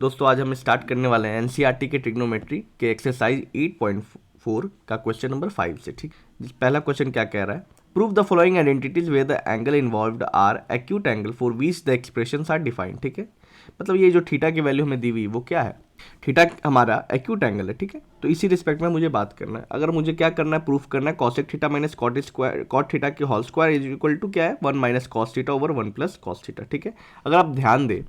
दोस्तों आज हम स्टार्ट करने वाले हैं एनसीईआरटी के ट्रिग्नोमेट्री के एक्सरसाइज 8.4 का क्वेश्चन नंबर 5 से। ठीक, पहला क्वेश्चन क्या कह रहा है, prove the following identities where the angle involved are acute angle for which the expressions are defined. ठीक है, मतलब ये जो थीटा की वैल्यू हमें दी हुई वो क्या है, थीटा हमारा एक्यूट एंगल है। ठीक है, तो इसी रिस्पेक्ट में मुझे बात करना है। अगर मुझे क्या करना है, प्रूफ करना है cosec theta minus cot square cot theta की whole square is equal to क्या है, 1 minus cos theta over 1 plus cos theta. ठीक है, अगर आप ध्यान दें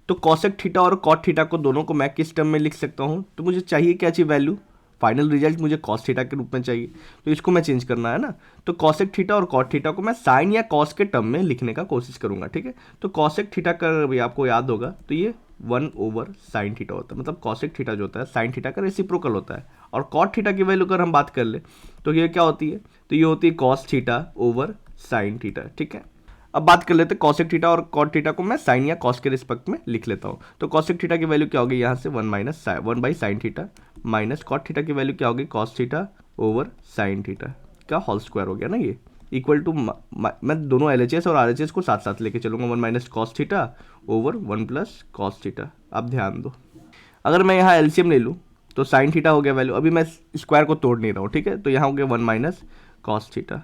तो कॉसेक थीटा और कॉट थीटा को दोनों को मैं किस टर्म में लिख सकता हूँ, तो मुझे चाहिए क्या चाहिए वैल्यू, फाइनल रिजल्ट मुझे कॉस थीटा के रूप में चाहिए, तो इसको मैं चेंज करना है ना। तो कॉसेक थीटा और कॉट थीटा को मैं साइन या कॉस के टर्म में लिखने का कोशिश करूंगा। ठीक है, तो कॉसेक थीटा का भी आपको याद होगा तो ये 1 ओवर साइन थीटा होता है, मतलब कॉसेक थीटा जो होता है साइन थीटा का रेसिप्रोकल होता है। और कॉट थीटा की वैल्यू अगर हम बात कर ले तो ये क्या होती है, तो ये होती है cos theta over sine theta. ठीक है, अब बात कर लेते हैं कॉसेक थीटा और कॉट थीटा को मैं साइन या कॉस के रिस्पेक्ट में लिख लेता हूँ। तो कॉसेक थीटा की वैल्यू क्या होगी, यहाँ से 1 minus 1 by sine theta, minus cot theta की वैल्यू क्या होगी, cos theta over sine theta का होल स्क्वायर हो गया ना, ये इक्वल टू मैं दोनों एलएचएस और आरएचएस को साथ साथ लेके चलूंगा, 1 minus cos theta over 1 plus cos theta. अब ध्यान दो, अगर मैं यहाँ एलसीएम ले लूँ तो साइन थीटा हो गया वैल्यू, अभी मैं स्क्वायर को तोड़ नहीं रहा हूँ। ठीक है, तो यहाँ हो गया 1 माइनस कॉस थीटा।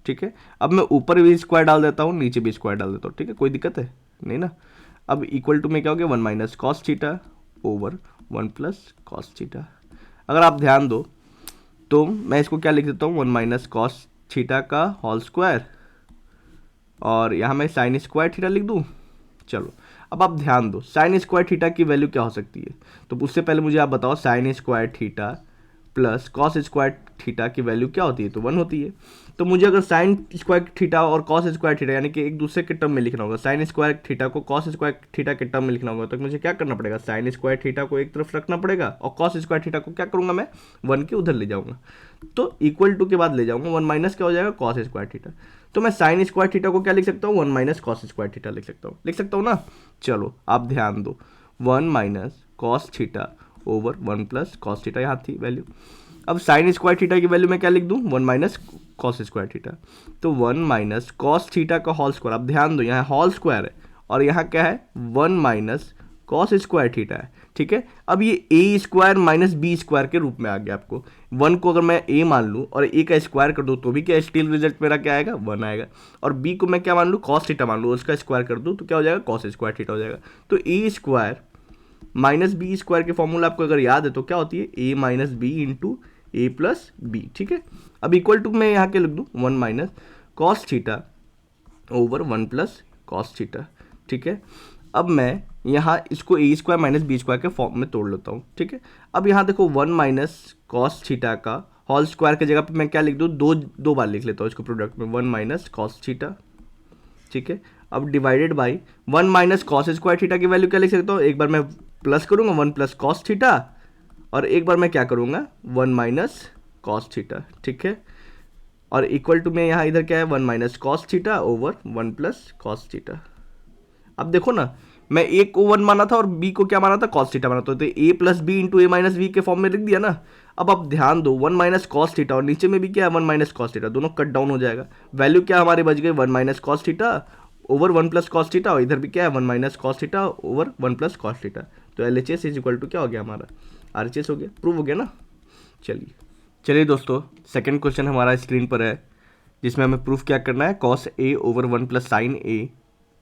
ठीक है, अब मैं ऊपर भी स्क्वायर डाल देता हूँ, नीचे भी स्क्वायर डाल देता हूँ। ठीक है, कोई दिक्कत है नहीं ना। अब इक्वल टू में क्या हो गया, 1 minus cos theta over 1 plus cos theta. अगर आप ध्यान दो तो मैं इसको क्या लिख देता हूँ, 1 माइनस कॉस थीटा का होल स्क्वायर, और यहाँ मैं साइन स्क्वायर थीटा लिख दूँ। चलो अब आप ध्यान दो, साइन स्क्वायर थीटा की वैल्यू क्या हो सकती है, तो उससे पहले मुझे आप बताओ sine square theta plus cos square theta की वैल्यू क्या होती है, तो 1 होती है। तो मुझे अगर साइन स्क्वायर थीटा और कॉस स्क्वायर थीटा यानी कि एक दूसरे के टर्म में लिखना होगा, साइन स्क्वायर थीटा को कॉस स्क्वायर थीटा के टर्म में लिखना होगा, तो मुझे क्या करना पड़ेगा, साइन स्क्वायर थीटा को एक तरफ रखना पड़ेगा और कॉस स्क्वायर थीटा को क्या करूंगा मैं, 1 के उधर ले जाऊंगा, तो इक्वल टू के बाद ले जाऊंगा, 1 माइनस क्या हो जाएगा, कॉस स्क्वायर थीटा। तो मैं साइन स्क्वायर थीटा को क्या लिख सकता हूँ, 1 माइनस कॉस स्क्वायर थीटा लिख सकता हूँ ना। चलो आप ध्यान दो, 1 minus cos theta over 1 plus cos theta यहाँ थी वैल्यू। अब साइन स्क्वायर थीटा की वैल्यू मैं क्या लिख दूँ, 1 माइनस कॉस स्क्वायर थीटा, तो 1 माइनस कॉस थीटा का होल स्क्वायर। अब ध्यान दो यहाँ होल स्क्वायर है और यहाँ क्या है, 1 माइनस कॉस स्क्वायर थीटा है। ठीक है, अब ये ए स्क्वायर माइनस बी स्क्वायर के रूप में आ गया आपको। 1 को अगर मैं ए मान लूँ और ए का स्क्वायर कर दूँ तो भी क्या स्टिल रिजल्ट मेरा क्या आएगा, 1 आएगा। और बी को मैं क्या मान लूँ, कॉस थीटा मान लूँ, उसका स्क्वायर कर दूँ तो क्या हो जाएगा, कॉस स्क्वायर थीटा हो जाएगा। तो a square minus b square के फॉर्मूला आपको अगर याद है तो क्या होती है, A minus b into A plus B. ठीक है, अब इक्वल टू मैं यहाँ के लिख दूँ 1 minus cos theta over 1 plus cos theta. ठीक है, अब मैं यहाँ इसको ए स्क्वायर माइनस बी स्क्वायर के फॉर्म में तोड़ लेता हूँ। ठीक है, अब यहाँ देखो 1 माइनस कॉस थीटा का होल स्क्वायर की जगह पे मैं क्या लिख दूँ, दो बार लिख लेता हूँ इसको प्रोडक्ट में, 1 माइनस कॉस थीटा। ठीक है, अब divided by 1 minus cos square theta की वैल्यू क्या लिख सकता हूँ, एक बार मैं प्लस करूँगा 1 प्लस कॉस थीटा और एक बार मैं क्या करूँगा 1 माइनस कॉस थीटा। ठीक है, और इक्वल टू में यहाँ इधर क्या है, 1 minus cos theta over 1 plus cos theta. अब देखो ना, मैं ए को 1 माना था और बी को क्या माना था, कॉस थीटा माना था, तो a plus B into A minus B के फॉर्म में लिख दिया ना। अब आप ध्यान दो 1 माइनस कॉस थीटा और नीचे में भी क्या है 1 माइनस कॉस थीटा, दोनों कट डाउन हो जाएगा, वैल्यू क्या हमारे बच गई 1 minus cos theta over 1 plus cos theta, और इधर भी क्या है 1 minus cos theta over 1 plus cos theta. तो L H S is equal to क्या हो गया हमारा, आर एच एस हो गया, प्रूव हो गया ना। चलिए दोस्तों, सेकेंड क्वेश्चन हमारा स्क्रीन पर है जिसमें हमें प्रूफ क्या करना है, cos A over 1 plus sine A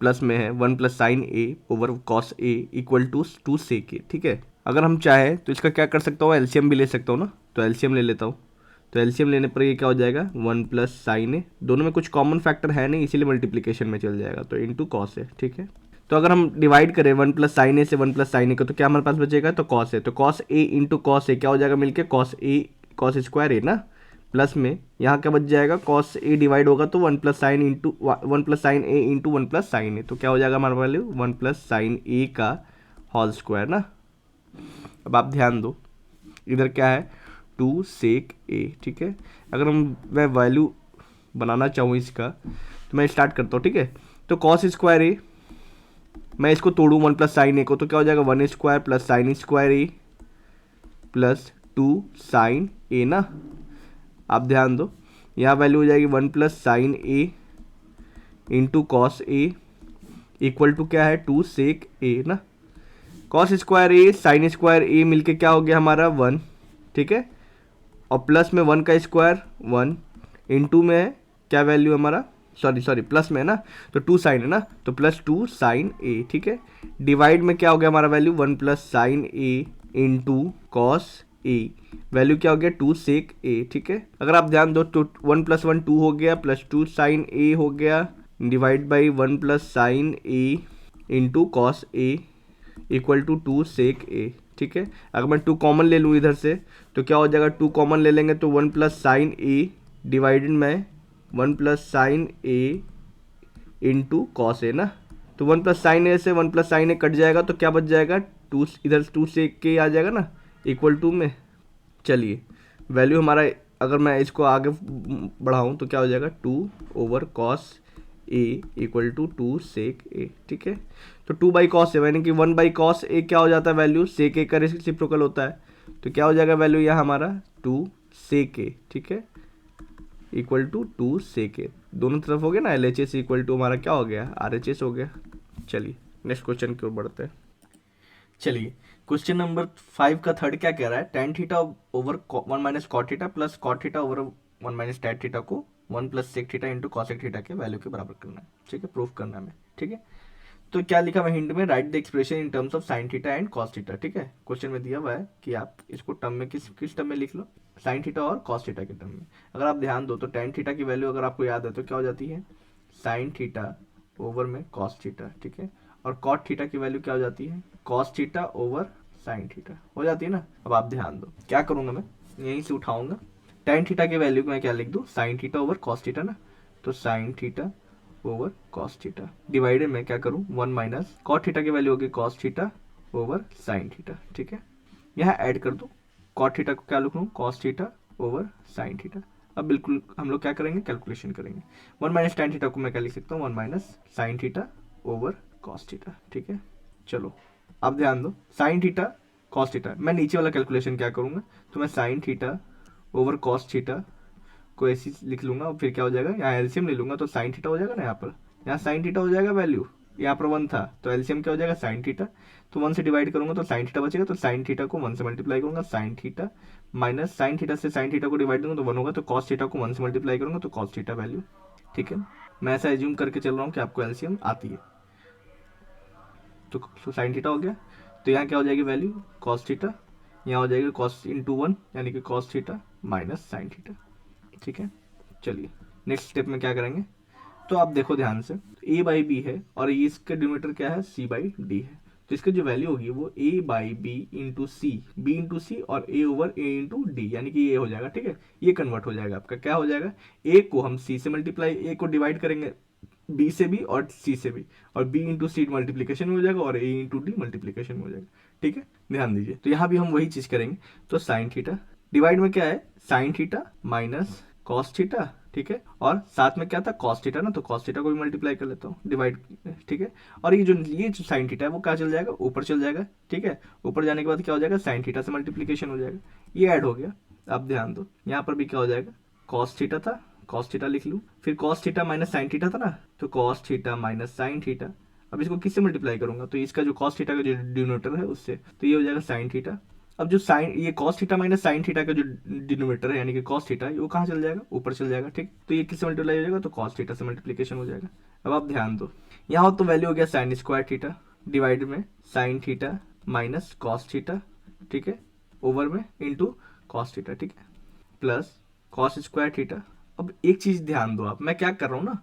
plus में है 1 plus sine A over cos A equal to 2 sec ए। ठीक है, अगर हम चाहें तो इसका क्या कर सकता हूँ, एलसीएम भी ले सकता हूँ ना, तो एलसीएम ले लेता हूँ। तो एलसीएम लेने पर ये क्या हो जाएगा, 1 प्लस साइन ए, दोनों में कुछ कॉमन फैक्टर है नहीं इसीलिए मल्टीप्लीकेशन में चल जाएगा, तो इंटू कॉस ए। ठीक है, तो अगर हम डिवाइड करें 1 प्लस साइन ए से 1 प्लस साइन ए को, तो क्या हमारे पास बचेगा, तो कॉस ए, तो कॉस ए इंटू कॉस ए क्या हो जाएगा मिलके, कॉस ए कॉस स्क्वायर ए ना, प्लस में यहाँ क्या बच जाएगा, कॉस ए डिवाइड होगा तो 1 plus sine into 1 plus sine A into 1 plus sine a, तो क्या हो जाएगा हमारा वैल्यू 1 प्लस साइन ए का होल स्क्वायर ना। अब आप ध्यान दो इधर क्या है 2 सेक ए। ठीक है, अगर मैं वैल्यू बनाना चाहूँ इसका तो मैं स्टार्ट करता हूँ। ठीक है, तो कॉस स्क्वायर ए मैं इसको तोड़ूँ 1 प्लस साइन ए को, तो क्या हो जाएगा 1 square plus sine square A plus 2 sine A ना। आप ध्यान दो यहाँ वैल्यू हो जाएगी 1 plus sine A into cos A equal to क्या है 2 सेक ए ना। Cos square A sine square A मिलके क्या हो गया हमारा 1, ठीक है, और प्लस में 1 का स्क्वायर 1, इनटू में है क्या वैल्यू हमारा, सॉरी प्लस में है ना, तो 2 साइन है ना, तो प्लस 2 साइन ए, ठीक है, डिवाइड में क्या हो गया हमारा वैल्यू 1 प्लस साइन ए इंटू कॉस ए, वैल्यू क्या हो गया 2 सेक ए, ठीक है। अगर आप ध्यान दो तो 1 प्लस 1 2 हो गया, प्लस 2 साइन ए हो गया, divide by 1 plus sine A into cos A equal to 2 sec ए, ठीक है। अगर मैं 2 कॉमन ले लूँ इधर से तो क्या हो जाएगा, 2 कॉमन ले लेंगे तो 1 प्लस साइन ए डिवाइडेड में 1 प्लस साइन ए इंटू कॉस ए ना, तो 1 प्लस साइन ए से 1 प्लस साइन ए कट जाएगा तो क्या बच जाएगा 2, इधर 2 से के आ जाएगा ना इक्वल टू में। चलिए वैल्यू हमारा, अगर मैं इसको आगे बढ़ाऊँ तो क्या हो जाएगा 2 over cos A equal to 2 sec ए, ठीक है। तो 2 बाई कॉस ए यानी कि 1 बाई कॉस ए क्या हो जाता है वैल्यू, सेक ए का रेसिप्रोकल होता है, तो क्या हो जाएगा वैल्यू यहाँ हमारा 2 सेक ए, ठीक है, इक्वल टू 2 सेक ए, दोनों तरफ हो गया ना, L H S equal to हमारा क्या हो गया आर एच एस हो गया। चलिए नेक्स्ट क्वेश्चन की ओर बढ़ते हैं। चलिए क्वेश्चन नंबर 5 का थर्ड क्या कह रहा है, tan theta over 1 minus cot theta plus cot theta over 1 minus tan theta को 1 plus sec theta into cosec theta के वैल्यू के बराबर करना है, ठीक है, प्रूफ करना है, ठीक है। तो क्या लिखा हुआ हिंट में, right the expression in terms of sine theta and cos theta, ठीक है। क्वेश्चन में दिया हुआ है कि आप इसको टर्म में किस टर्म में लिख लो, साइन थीटा और कॉस थीटा के टर्म में। अगर आप ध्यान दो तो टेन थीटा की वैल्यू अगर आपको याद है तो क्या हो जाती है साइन थीटा ओवर में कॉस थीटा, ठीक है, और कॉट थीटा की वैल्यू क्या हो जाती है cos theta over sine theta हो जाती है ना। अब आप ध्यान दो क्या करूंगा मैं, यहीं से उठाऊंगा टेन थीटा की वैल्यू को मैं क्या लिख दूं sine theta over cos theta ना, तो sine theta over cos theta divided में क्या करूं 1 माइनस कॉट थीटा की वैल्यू होगी cos theta over sine theta, ठीक है। यहाँ ऐड कर दो कॉट थीटा को क्या लिख लूँ cos theta over sine theta. अब बिल्कुल हम लोग क्या करेंगे कैलकुलेशन करेंगे, 1 माइनस टेन थीटा को मैं क्या लिख सकता हूँ 1 minus sine theta over cos theta, ठीक है। चलो अब ध्यान दो साइन थीटा कॉस थीटा, मैं नीचे वाला कैलकुलेशन क्या करूंगा, तो मैं sine theta over cos theta को ऐसे लिख लूंगा और फिर क्या हो जाएगा यहाँ एलसीएम ले लूंगा तो साइन थीटा हो जाएगा ना, यहाँ साइन थीटा हो जाएगा वैल्यू, यहाँ पर 1 था तो एलसीएम क्या हो जाएगा साइन थीटा, तो 1 से डिवाइड करूंगा तो साइन थीटा बचेगा, तो साइन थीटा को 1 से मल्टीप्लाई करूंगा sine theta minus sine theta से साइन थीटा को डिवाइड करूंगा तो 1 होगा, तो कॉस थीटा को 1 से मल्टीप्लाई करूंगा तो कॉस थीटा वैल्यू, ठीक है। मैं ऐसा एज्यूम करके चल रहा हूँ कि आपको एलसीएम आती है, तो साइन थीटा हो गया, तो यहाँ क्या हो जाएगी वैल्यू कॉस थीटा, यहाँ हो जाएगी कॉस इंटू 1 यानी कि cos theta minus sine theta, ठीक है। चलिए नेक्स्ट स्टेप में क्या करेंगे, तो आप देखो ध्यान से a बाई बी है और ये इसका डिनोमिनेटर क्या है c बाई डी है, तो इसकी जो वैल्यू होगी वो a by b into c, b into c और a over a into d यानी कि ये हो जाएगा, ठीक है। ये कन्वर्ट हो जाएगा आपका, क्या हो जाएगा a को हम c से मल्टीप्लाई, a को डिवाइड करेंगे b से भी और c से भी, और b इंटू सी मल्टीप्लीकेशन में हो जाएगा और a इंटू डी मल्टीप्लीकेशन में हो जाएगा, ठीक है। ध्यान दीजिए तो यहाँ भी हम वही चीज करेंगे, तो साइन थीटा डिवाइड में क्या है sine theta minus cos theta, ठीक है, और साथ में क्या था कॉस थीटा ना, तो कॉस थीटा को भी मल्टीप्लाई कर लेता हूँ डिवाइड, ठीक है। और ये जो साइन थीटा है वो क्या चल जाएगा ऊपर चल जाएगा, ठीक है, ऊपर जाने के बाद क्या हो जाएगा साइन थीटा से मल्टीप्लीकेशन हो जाएगा, ये ऐड हो गया। अब ध्यान दो यहाँ पर भी क्या हो जाएगा कॉस थीटा था, कॉस थीटा लिख लूँ, फिर cos theta minus sine theta था ना, तो cos theta minus sine theta, अब इसको किससे मल्टीप्लाई करूंगा, तो इसका जो कॉस थीटा का जो डिनोमिनेटर है उससे, तो ये हो जाएगा साइन थीटा। अब जो साइन ये cos theta minus sign theta का जो डिनोमिनेटर है यानी कि कॉस थीटा वो कहाँ चल जाएगा ऊपर चल जाएगा, ठीक, तो ये किससे मल्टीप्लाई हो जाएगा तो कॉस थीटा से मल्टीप्लीकेशन हो जाएगा। अब आप ध्यान दो यहाँ तो वैल्यू हो गया साइन स्क्वायर थीटा डिवाइड में sign theta minus cos theta, ठीक है, ओवर में इंटू कॉस थीटा, ठीक है, प्लस कॉस स्क्वायर थीटा। अब एक चीज ध्यान दो आप, मैं क्या कर रहा हूँ ना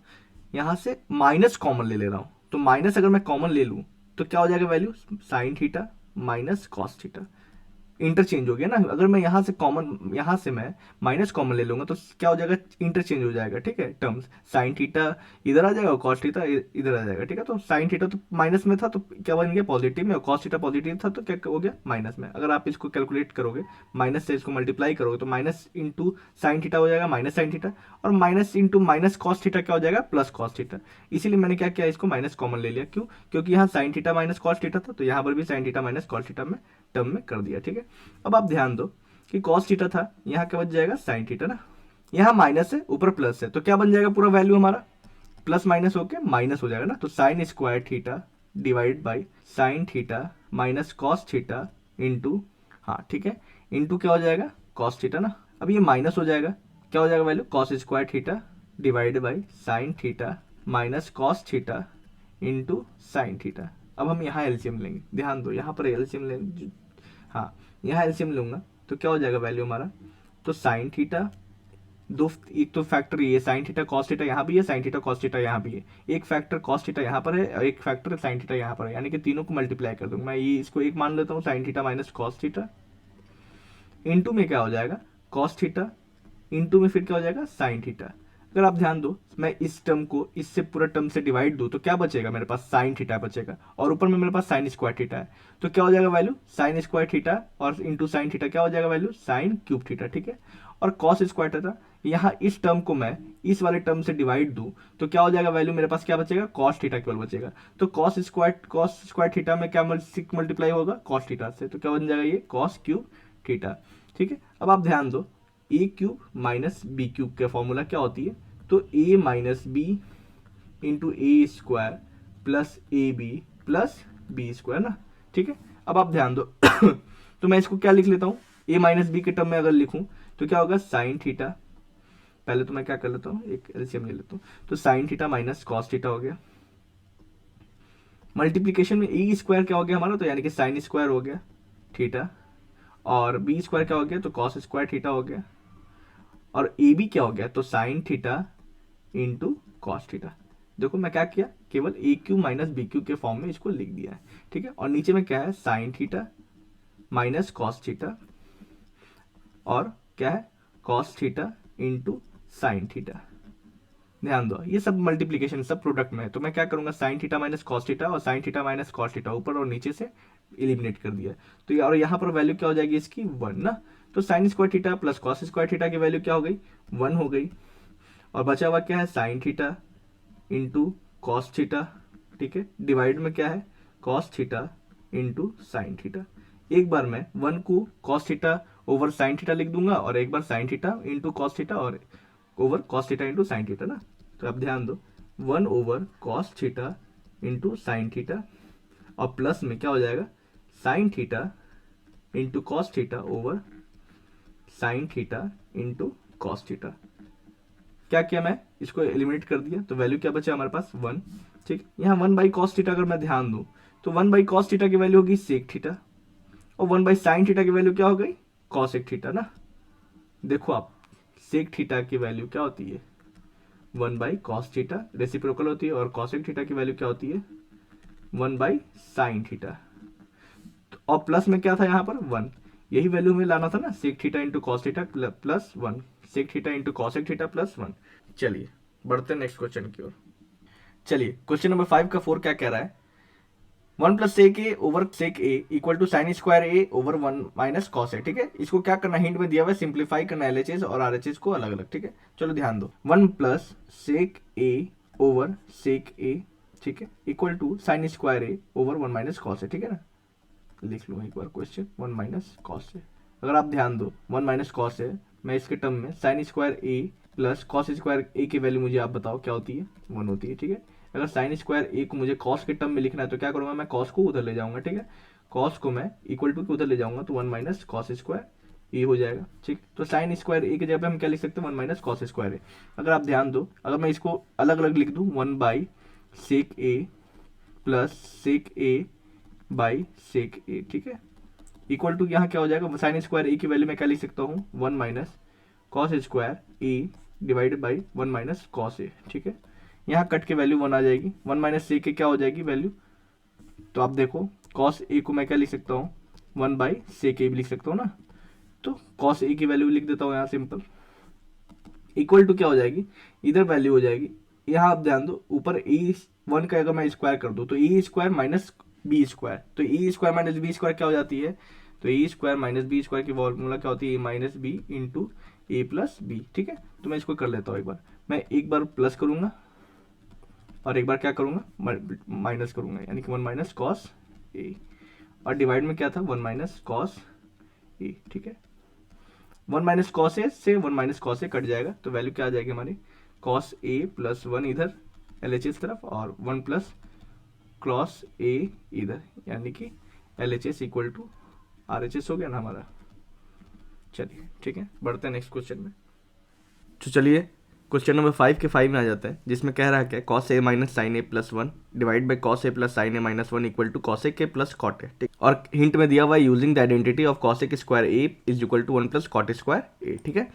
यहाँ से माइनस कॉमन ले रहा हूँ, तो माइनस अगर मैं कॉमन ले लूँ तो क्या हो जाएगा value sign theta minus cos theta, interchange हो गया ना। अगर मैं यहाँ से कॉमन, यहाँ से मैं माइनस कॉमन ले लूंगा तो क्या हो जाएगा इंटरचेंज हो जाएगा, ठीक है, टर्म्स साइन थीटा इधर आ जाएगा और कॉस थीटा इधर आ जाएगा, ठीक है। तो साइन थीटा तो माइनस में था तो क्या बन गया पॉजिटिव में, और कॉस थीटा पॉजिटिव था तो क्या हो गया माइनस में। अगर आप इसको कैलकुलेट करोगे माइनस से इसको मल्टीप्लाई करोगे तो माइनस इंटू साइन थीटा हो जाएगा माइनस साइन थीटा, और minus into minus cos theta क्या हो जाएगा प्लस कॉस थीटा। इसीलिए मैंने क्या किया इसको माइनस कॉमन ले लिया, क्यों, क्योंकि यहाँ sign theta minus cos theta था तो यहाँ पर भी sign theta minus cos theta में टर्म में कर दिया, ठीक है। अब आप ध्यान दो कि कॉस थीटा था यहाँ क्या बच जाएगा साइन थीटा ना, यहाँ माइनस है ऊपर प्लस है तो क्या बन जाएगा पूरा वैल्यू हमारा प्लस माइनस होके माइनस हो जाएगा ना, तो sine square theta divide by sine theta minus cos theta into, हाँ ठीक है, इंटू क्या हो जाएगा कॉस थीटा ना, अब ये माइनस हो जाएगा, क्या हो जाएगा value cos square theta divide by sine theta minus cos theta into sine theta. अब हम यहाँ एलसीएम लेंगे, ध्यान दो यहाँ पर एलसीएम लेंगे, हाँ यहाँ एलसीएम लूंगा तो क्या हो जाएगा वैल्यू हमारा, तो साइन थीटा दो, एक तो फैक्टर ये साइन थीटा कॉस थीटा यहाँ भी है, साइन थीटा कॉस थीटा यहाँ भी है, एक फैक्टर कॉस थीटा यहाँ पर है और एक फैक्टर साइन थीटा यहाँ पर है, यानी कि तीनों को मल्टीप्लाई कर दूंगा मैं, ये इसको एक मान लेता हूँ sign theta minus cos theta, into में क्या हो जाएगा कॉस थीटा, इंटू में फिर क्या हो जाएगा साइन थीटा। अगर आप ध्यान दो मैं इस टर्म को इससे पूरा टर्म से डिवाइड दूं तो क्या बचेगा मेरे पास साइन थीटा बचेगा, और ऊपर में मेरे पास साइन स्क्वायर थीटा है, तो क्या हो जाएगा वैल्यू साइन स्क्वायर थीटा और इंटू साइन थीटा क्या हो जाएगा वैल्यू साइन क्यूब थीटा, ठीक है। और कॉस स्क्वायर थीटा, यहाँ इस टर्म को मैं इस वाले टर्म से डिवाइड दूं तो क्या हो जाएगा वैल्यू मेरे पास क्या बचेगा कॉस थीटा केवल बचेगा, तो कॉस स्क्वायर थीटा में क्या मल्टीप्लाई होगा कॉस थीटा से, तो क्या बन जाएगा ये कॉस क्यूब थीटा, ठीक है। अब आप ध्यान दो a cube minus b cube का फॉर्मूला क्या होती है, तो a minus b into a square plus a b plus b square ना, ठीक है। अब आप ध्यान दो तो मैं इसको क्या लिख लेता हूँ, ए माइनस बी के टर्म में अगर लिखूं तो क्या होगा साइन थीटा, पहले तो मैं क्या कर लेता हूँ एक एलसीएम ले लेता हूँ, तो sign theta minus cos theta हो गया, मल्टीप्लीकेशन में ए स्क्वायर क्या हो गया हमारा, तो यानी कि साइन स्क्वायर हो गया थीटा, और बी स्क्वायर क्या हो गया तो कॉस स्क्वायर थीटा हो गया, और ए बी क्या हो गया तो sign theta into cos theta. देखो मैं क्या किया केवल ए क्यू माइनस बी क्यू के फॉर्म में इसको लिख दिया है, ठीक है। और नीचे में क्या है sine theta minus cos theta और क्या है cos theta into sine theta. ध्यान दो ये सब मल्टीप्लीकेशन सब प्रोडक्ट में है, तो मैं क्या करूंगा sine theta minus cos theta और sine theta minus cos theta ऊपर और नीचे से एलिमिनेट कर दिया, तो और यहाँ पर वैल्यू क्या हो जाएगी इसकी 1 ना, तो sine square theta plus cos square theta की वैल्यू क्या हो गई 1 हो गई, और बचा हुआ क्या है sine theta into cos theta, ठीक है, डिवाइड में क्या है cos theta into sine theta. एक बार मैं 1 को cos theta over sine theta लिख दूंगा और एक बार sine theta into cos theta और over cos theta into sine theta ना, तो आप ध्यान दो 1 over cos theta into sine theta और प्लस में क्या हो जाएगा sine theta into cos theta over sine theta into cos theta. क्या किया मैं इसको एलिमिनेट कर दिया, तो वैल्यू क्या बचा हमारे पास 1, ठीक। यहाँ 1 बाई कॉस थीटा अगर मैं ध्यान दूं तो 1 बाई कॉस थीटा की वैल्यू होगी सेक थीटा और 1 बाई साइन थीटा की वैल्यू क्या हो गई कॉसेक थीटा ना। देखो आप सेक थीटा की वैल्यू क्या होती है 1 बाई कॉस थीटा रेसिप्रोकल होती है, और कॉसेक थीटा की वैल्यू क्या होती है 1 बाई साइन थीटा, और प्लस में क्या था यहाँ पर 1, यही वैल्यू हमें लाना था ना sec theta into cos theta plus 1, sec theta into cosec theta plus 1। चलिए बढ़ते हैं नेक्स्ट क्वेश्चन की ओर। चलिए क्वेश्चन नंबर 5 का 4 क्या कह रहा है 1 plus sec a over sec a equal to sine square a over 1 minus cos a, ठीक है। इसको क्या करना हिंट में दिया हुआ है सिंप्लीफाई करना एलएचएस और आरएचएस को अलग अलग, ठीक है। चलो ध्यान दो 1 plus sec a over sec ए, ठीक है, equal to sine square a over 1 minus cos a, ठीक है ना। लिख लूँ एक बार क्वेश्चन 1 माइनस कॉस ए, अगर आप ध्यान दो 1 माइनस कॉस ए मैं इसके टर्म में sign square A plus cos square a की वैल्यू मुझे आप बताओ क्या होती है 1 होती है, ठीक है। अगर साइन स्क्वायर ए को मुझे कॉस के टर्म में लिखना है तो क्या करूंगा मैं कॉस को उधर ले जाऊंगा, ठीक है, कॉस को मैं इक्वल टू के उधर ले जाऊंगा तो 1 माइनस कॉस स्क्वायर ए हो जाएगा, ठीक। तो साइन स्क्वायर ए की जगह पे हम क्या लिख सकते हैं 1 माइनस कॉस स्क्वायर ए। अगर आप ध्यान दो अगर मैं इसको अलग अलग लिख दूँ 1 by sec a plus sec a by sec ए, ठीक है, इक्वल टू यहाँ क्या हो जाएगा साइन स्क्वायर ए की वैल्यू मैं क्या लिख सकता हूँ 1 minus cos square a divided by 1 minus cos a, ठीक है। यहाँ कट के वैल्यू 1 आ जाएगी, 1 माइनस सेक ए क्या हो जाएगी वैल्यू, तो आप देखो कॉस ए को मैं क्या लिख सकता हूँ 1 बाई सेक ए भी लिख सकता हूँ ना, तो कॉस ए की वैल्यू लिख देता हूँ यहाँ सिंपल, इक्वल टू क्या हो जाएगी इधर वैल्यू हो जाएगी, यहाँ आप ध्यान दो ऊपर ए 1 का अगर मैं स्क्वायर कर दूँ तो a square minus b square, तो a square minus b square क्या हो जाती है, तो a square minus b square की फॉर्मूला क्या होती है A minus b into A plus B, ठीक है। तो मैं इसको कर लेता हूँ एक बार, मैं एक बार प्लस करूंगा और एक बार क्या करूंगा माइनस करूंगा, यानी कि 1 माइनस कॉस ए, और डिवाइड में क्या था 1 माइनस कॉस ए, ठीक है। 1 माइनस कॉस ए से 1 माइनस कॉस ए कट जाएगा तो वैल्यू क्या आ जाएगी हमारी कॉस ए प्लस 1 इधर एल एच एस तरफ और 1 प्लस क्रॉस ए इधर, यानी कि LHS इक्वल टू RHS हो गया ना हमारा। चलिए ठीक है, बढ़ते हैं नेक्स्ट क्वेश्चन में। तो चलिए क्वेश्चन नंबर 5 के 5 में आ जाता है, जिसमें कह रहा है क्या, cos a minus sine A plus 1 divide by cos A plus sine a minus 1 equal to cos a के प्लस कॉट ए, ठीक। और हिंट में दिया हुआ है using the identity of cos a के square a is equal to 1 plus cot a square a, ठीक है।